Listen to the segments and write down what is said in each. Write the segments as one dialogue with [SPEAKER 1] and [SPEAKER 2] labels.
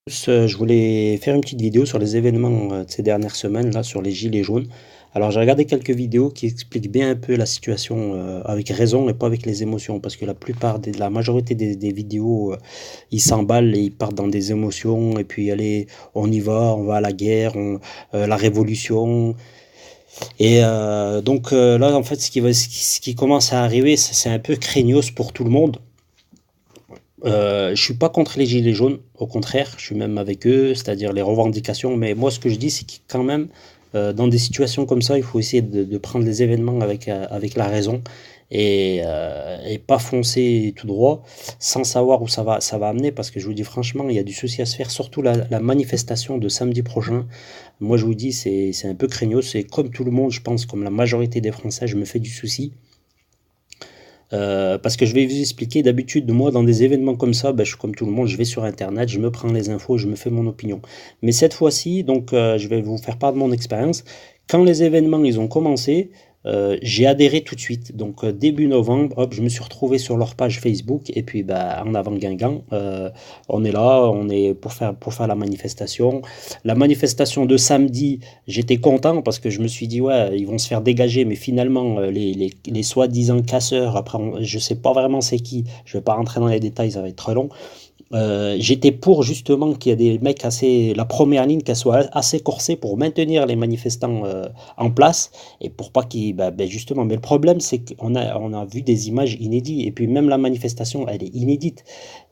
[SPEAKER 1] Je voulais faire une petite vidéo sur les événements de ces dernières semaines, là, sur les gilets jaunes. Alors, j'ai regardé quelques vidéos qui expliquent bien un peu la situation avec raison et pas avec les émotions, parce que la majorité des vidéos, ils s'emballent et ils partent dans des émotions, et puis allez, on va à la guerre, la révolution. Là, en fait, ce qui commence à arriver, c'est un peu craignos pour tout le monde. Je suis pas contre les gilets jaunes, au contraire, je suis même avec eux, c'est-à-dire les revendications. Mais moi, ce que je dis, c'est que quand même, dans des situations comme ça, il faut essayer de prendre les événements avec la raison et pas foncer tout droit sans savoir où ça va amener. Parce que je vous dis franchement, il y a du souci à se faire, surtout la manifestation de samedi prochain. Moi, je vous dis, c'est un peu craignos. C'est comme tout le monde, je pense, comme la majorité des Français, je me fais du souci. Parce que je vais vous expliquer, d'habitude, moi, dans des événements comme ça, ben, je suis comme tout le monde, je vais sur Internet, je me prends les infos, je me fais mon opinion. Mais cette fois-ci, je vais vous faire part de mon expérience. Quand les événements, ils ont commencé, j'ai adhéré tout de suite. Début novembre, hop, je me suis retrouvé sur leur page Facebook, et puis, bah, en avant Guingamp, on est là, on est pour faire la manifestation. La manifestation de samedi, j'étais content parce que je me suis dit, ouais, ils vont se faire dégager, mais finalement, les soi-disant casseurs, après, je sais pas vraiment c'est qui, je vais pas rentrer dans les détails, ça va être très long. J'étais pour justement qu'il y ait des mecs assez, la première ligne, qu'elle soit assez corsée pour maintenir les manifestants en place et pour pas qu'ils, justement. Mais le problème, c'est on a vu des images inédites et puis même la manifestation, elle est inédite.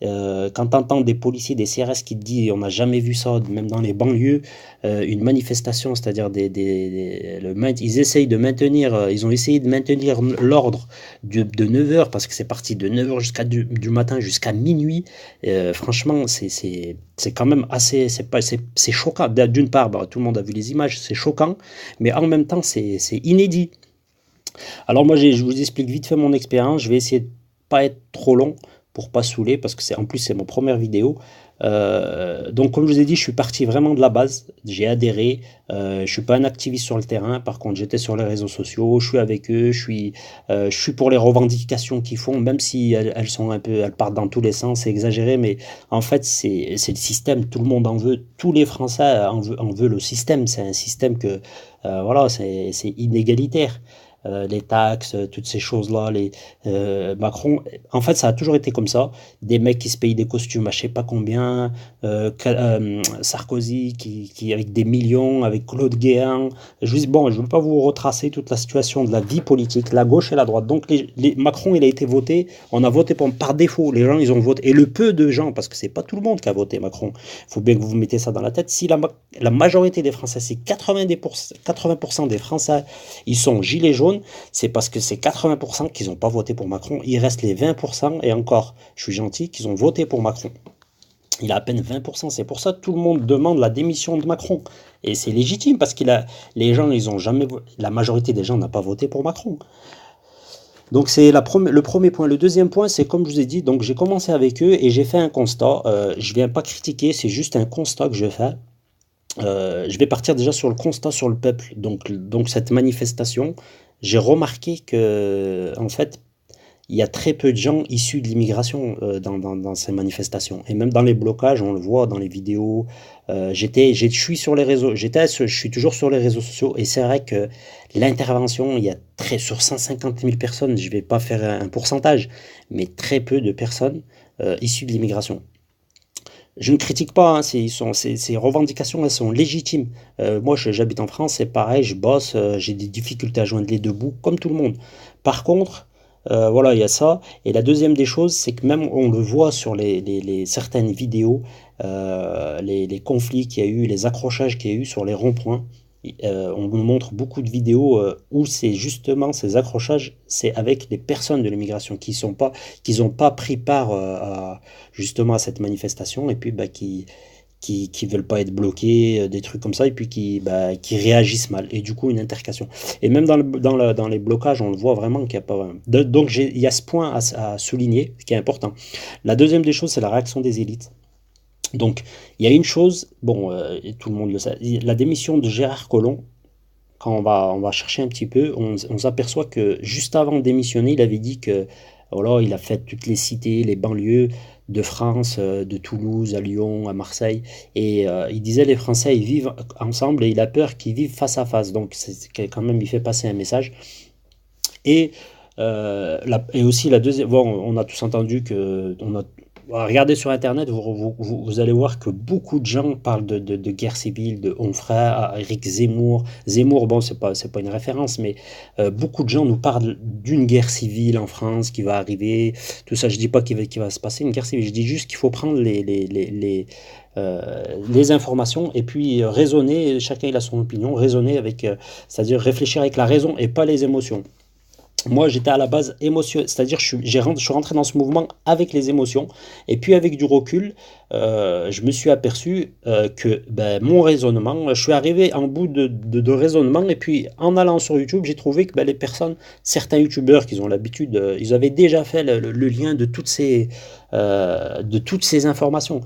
[SPEAKER 1] Quand tu entends des policiers, des CRS qui te disent, on n'a jamais vu ça, même dans les banlieues, une manifestation, c'est-à-dire ils essayent de maintenir, ils ont essayé de maintenir l'ordre de 9 heures parce que c'est parti de 9 heures du matin jusqu'à minuit. Franchement, c'est quand même assez, c'est choquant. D'une part, bah, tout le monde a vu les images, c'est choquant, mais en même temps, c'est inédit. Alors moi, je vous explique vite fait mon expérience. Je vais essayer de pas être trop long pour pas saouler, parce que en plus c'est mon première vidéo. Donc comme je vous ai dit, je suis parti vraiment de la base. J'ai adhéré. Je suis pas un activiste sur le terrain. Par contre, j'étais sur les réseaux sociaux. Je suis avec eux. Je suis pour les revendications qu'ils font, même si elles sont un peu, elles partent dans tous les sens. C'est exagéré, mais en fait, c'est le système. Tout le monde en veut. Tous les Français en veulent le système. C'est un système que, voilà, c'est inégalitaire, les taxes, toutes ces choses-là, Macron, en fait, ça a toujours été comme ça. Des mecs qui se payent des costumes à je sais pas combien, Sarkozy avec des millions, avec Claude Guéant. Bon, je ne veux pas vous retracer toute la situation de la vie politique, la gauche et la droite. Donc, Macron, il a été voté, on a voté par défaut. Les gens, ils ont voté. Et le peu de gens, parce que c'est pas tout le monde qui a voté Macron, il faut bien que vous vous mettez ça dans la tête. Si la majorité des Français, c'est 80% des Français, ils sont gilets jaunes, c'est parce que c'est 80% qu'ils n'ont pas voté pour Macron. Il reste les 20%, et encore, je suis gentil, qu'ils ont voté pour Macron. Il a à peine 20%. C'est pour ça que tout le monde demande la démission de Macron. Et c'est légitime parce les gens, ils ont jamais, la majorité des gens n'a pas voté pour Macron. Donc c'est le premier point. Le deuxième point, c'est comme je vous ai dit, donc j'ai commencé avec eux et j'ai fait un constat. Je viens pas critiquer, c'est juste un constat que je fais. Je vais partir déjà sur le constat sur le peuple. Donc cette manifestation, j'ai remarqué que, en fait, il y a très peu de gens issus de l'immigration dans ces manifestations. Et même dans les blocages, on le voit dans les vidéos. Je suis sur les réseaux, je suis toujours sur les réseaux sociaux. Et c'est vrai que l'intervention, il y a sur 150 000 personnes, je ne vais pas faire un pourcentage, mais très peu de personnes issues de l'immigration. Je ne critique pas, hein, ces revendications, elles sont légitimes. Moi, j'habite en France, c'est pareil, je bosse, j'ai des difficultés à joindre les deux bouts, comme tout le monde. Par contre, voilà, il y a ça. Et la deuxième des choses, c'est que même on le voit sur certaines vidéos, les conflits qu'il y a eu, les accrochages qu'il y a eu sur les ronds-points. On nous montre beaucoup de vidéos où c'est justement ces accrochages, c'est avec les personnes de l'immigration qui n'ont pas pris part justement à cette manifestation et puis qui veulent pas être bloqués, des trucs comme ça, et puis qui réagissent mal. Et du coup, une intercation. Et même dans les blocages, on le voit vraiment qu'il n'y a pas. Donc, il y a ce point à souligner, qui est important. La deuxième des choses, c'est la réaction des élites. Donc, il y a une chose, bon, et tout le monde le sait, la démission de Gérard Collomb, quand on va chercher un petit peu, on s'aperçoit que juste avant de démissionner, il avait dit que voilà, il a fait toutes les cités, les banlieues, de France, de Toulouse à Lyon, à Marseille, et il disait les Français ils vivent ensemble et il a peur qu'ils vivent face à face. Donc quand même il fait passer un message. Et, et aussi la deuxième, bon, on a tous entendu que, regardez sur Internet, vous allez voir que beaucoup de gens parlent de guerre civile, de Onfray, Éric Zemmour. Zemmour, bon, c'est pas une référence, mais beaucoup de gens nous parlent d'une guerre civile en France qui va arriver. Tout ça, je dis pas qu'il va se passer une guerre civile, je dis juste qu'il faut prendre les informations et puis raisonner, chacun il a son opinion, raisonner avec, c'est-à-dire réfléchir avec la raison et pas les émotions. Moi, j'étais à la base émotionnel, c'est-à-dire je suis rentré dans ce mouvement avec les émotions, et puis avec du recul, je me suis aperçu que ben, mon raisonnement, je suis arrivé en bout de raisonnement, et puis en allant sur YouTube, j'ai trouvé que ben, les personnes, certains YouTubeurs qui ont l'habitude, ils avaient déjà fait le lien de toutes ces informations.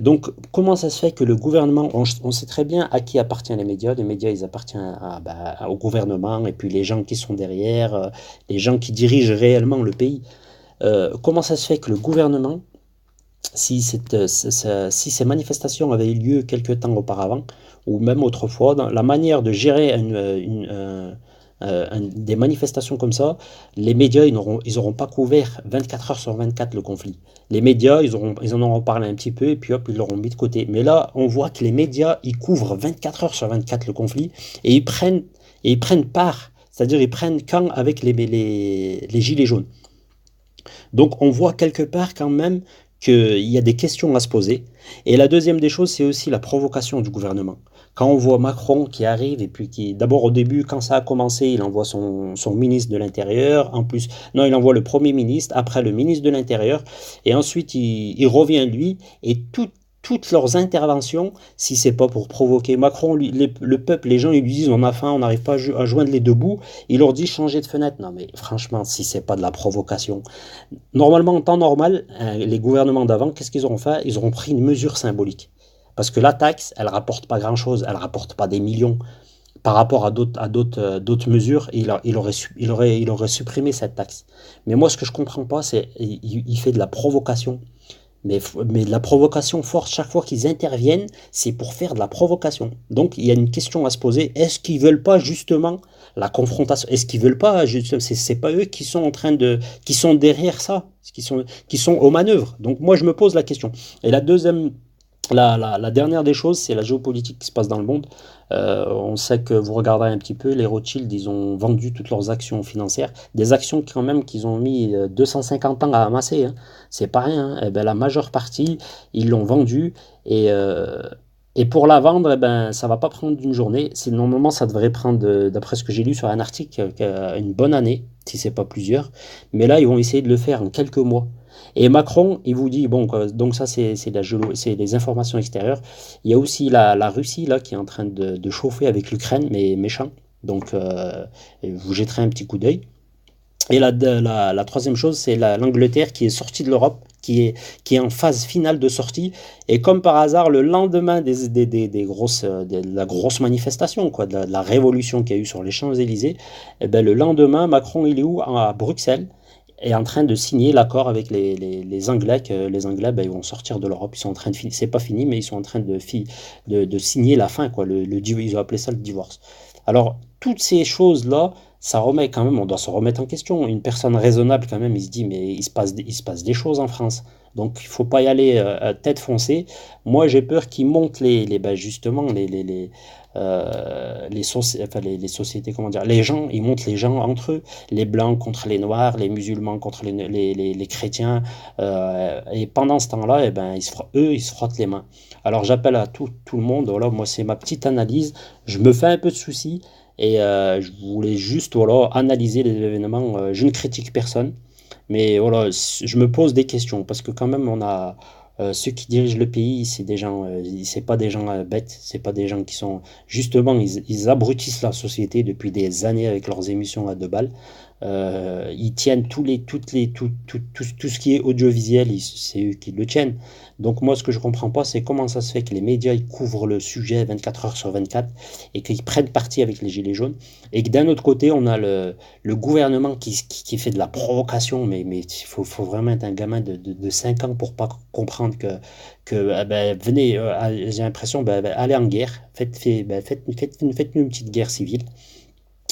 [SPEAKER 1] Donc, comment ça se fait que le gouvernement, on sait très bien à qui appartiennent les médias ils appartiennent au gouvernement, et puis les gens qui sont derrière, les gens qui dirigent réellement le pays. Comment ça se fait que le gouvernement, si ces manifestations avaient eu lieu quelque temps auparavant, ou même autrefois, dans la manière de gérer des manifestations comme ça, les médias, ils auront pas couvert 24 heures sur 24 le conflit. Les médias, ils en auront parlé un petit peu et puis hop, ils l'auront mis de côté. Mais là, on voit que les médias, ils couvrent 24 heures sur 24 le conflit et ils prennent part, c'est-à-dire ils prennent camp avec les gilets jaunes. Donc on voit quelque part quand même qu'il y a des questions à se poser. Et la deuxième des choses, c'est aussi la provocation du gouvernement. Quand on voit Macron qui arrive et puis qui, d'abord au début, quand ça a commencé, il envoie son ministre de l'Intérieur, en plus, non, il envoie le Premier ministre, après le ministre de l'Intérieur, et ensuite il revient lui, et toutes leurs interventions, si c'est pas pour provoquer Macron, le peuple, les gens, ils lui disent on a faim, on n'arrive pas à joindre les deux bouts, il leur dit changer de fenêtre. Non mais franchement, si c'est pas de la provocation. Normalement, en temps normal, les gouvernements d'avant, qu'est-ce qu'ils auront fait? Ils auront pris une mesure symbolique. Parce que la taxe, elle rapporte pas grand-chose, elle rapporte pas des millions par rapport à d'autres mesures, il aurait supprimé cette taxe. Mais moi, ce que je comprends pas, c'est il fait de la provocation. Mais de la provocation forte, chaque fois qu'ils interviennent, c'est pour faire de la provocation. Donc il y a une question à se poser, est-ce qu'ils veulent pas justement la confrontation? Est-ce qu'ils veulent pas, c'est pas eux qui sont en train qui sont derrière ça, qui sont aux manœuvres. Donc moi je me pose la question. Et la dernière des choses, c'est la géopolitique qui se passe dans le monde. On sait que vous regarderez un petit peu, les Rothschild, ils ont vendu toutes leurs actions financières, des actions quand même qu'ils ont mis 250 ans à amasser, hein. C'est pas rien, hein. Eh ben, la majeure partie, ils l'ont vendue et pour la vendre, eh ben, ça va pas prendre d'une journée. Normalement, ça devrait prendre, d'après ce que j'ai lu sur un article, une bonne année, si c'est pas plusieurs. Mais là, ils vont essayer de le faire en quelques mois. Et Macron, il vous dit, bon, donc ça c'est les informations extérieures. Il y a aussi la Russie là qui est en train de chauffer avec l'Ukraine, mais méchant. Donc vous jetterez un petit coup d'œil. Et la troisième chose, c'est l'Angleterre qui est sortie de l'Europe, qui est en phase finale de sortie. Et comme par hasard, le lendemain de la grosse manifestation, quoi, de la révolution qu'il y a eu sur les Champs-Élysées, eh ben, le lendemain, Macron, il est où? À Bruxelles, est en train de signer l'accord avec les Anglais, que les Anglais, ben, ils vont sortir de l'Europe. Ils sont en train de finir, c'est pas fini, mais ils sont en train de signer la fin, quoi. Ils ont appelé ça le divorce. Alors, toutes ces choses-là, ça remet quand même, on doit se remettre en question. Une personne raisonnable, quand même, il se dit, mais il se passe des choses en France. Donc, il faut pas y aller tête foncée. Moi, j'ai peur qu'ils montent ben, justement, enfin, les sociétés, comment dire, les gens, ils montent les gens entre eux, les blancs contre les noirs, les musulmans contre les chrétiens, et pendant ce temps-là, eh ben, ils se frottent les mains. Alors j'appelle à tout le monde, voilà, moi c'est ma petite analyse, je me fais un peu de soucis, et je voulais juste voilà, analyser les événements, je ne critique personne, mais voilà, je me pose des questions, parce que quand même on a ceux qui dirigent le pays, c'est des gens, c'est pas des gens bêtes, c'est pas des gens qui sont justement, ils abrutissent la société depuis des années avec leurs émissions à deux balles. Ils tiennent tout ce qui est audiovisuel, c'est eux qui le tiennent. Donc moi, ce que je comprends pas, c'est comment ça se fait que les médias ils couvrent le sujet 24 heures sur 24 et qu'ils prennent parti avec les gilets jaunes, et que d'un autre côté, on a le gouvernement qui fait de la provocation, mais faut vraiment être un gamin de 5 ans pour pas comprendre que ah ben, venez, j'ai l'impression, allez en guerre, faites-nous une petite guerre civile.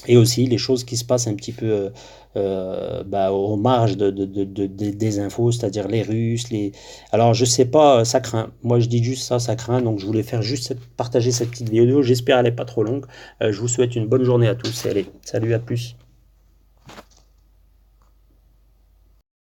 [SPEAKER 1] Et aussi les choses qui se passent un petit peu aux marges des infos, c'est-à-dire les Russes, les... Alors je sais pas, ça craint. Moi je dis juste ça, ça craint. Donc je voulais faire juste partager cette petite vidéo. J'espère elle est pas trop longue. Je vous souhaite une bonne journée à tous. Et allez, salut, à plus.